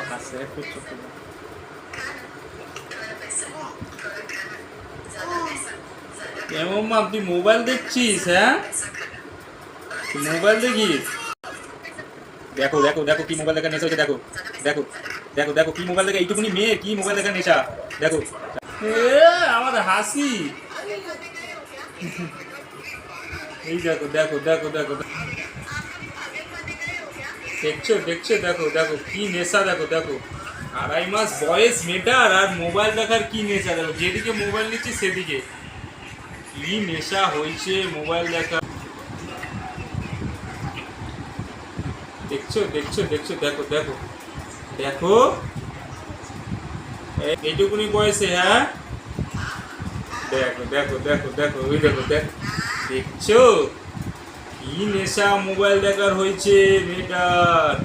হাসে একটু ছোট। কেমন মা তুই মোবাইল দেখছিস? হ্যাঁ, তুই মোবাইল দেখিস? দেখো দেখো দেখো কি মোবাইল দেখার নেশা হচ্ছে, দেখো দেখো দেখো দেখো কি মোবাইল দেখা, এইটুকুনি মেয়ে কি মোবাইল দেখার নেশা, দেখো। আমার হাসি, এই দেখো দেখো দেখো দেখো দেখছো দেখছো, দেখো দেখো কি নেশা, দেখো দেখো 2.5 মাস বয়স মেয়েটার, আর মোবাইল দেখার কি নেশা, দেখো যেদিকে মোবাইল নিচ্ছি সেদিকে কি নেশা হয়েছে মোবাইল দেখা। দেখছো দেখছো দেখছো, দেখো দেখো দেখো এইটুকুনি বয়সে, হ্যাঁ দেখো দেখো দেখো দেখো, ওই দেখো দেখো, দেখছো কি নেশা মোবাইল দেখার হয়েছে মেয়েটার।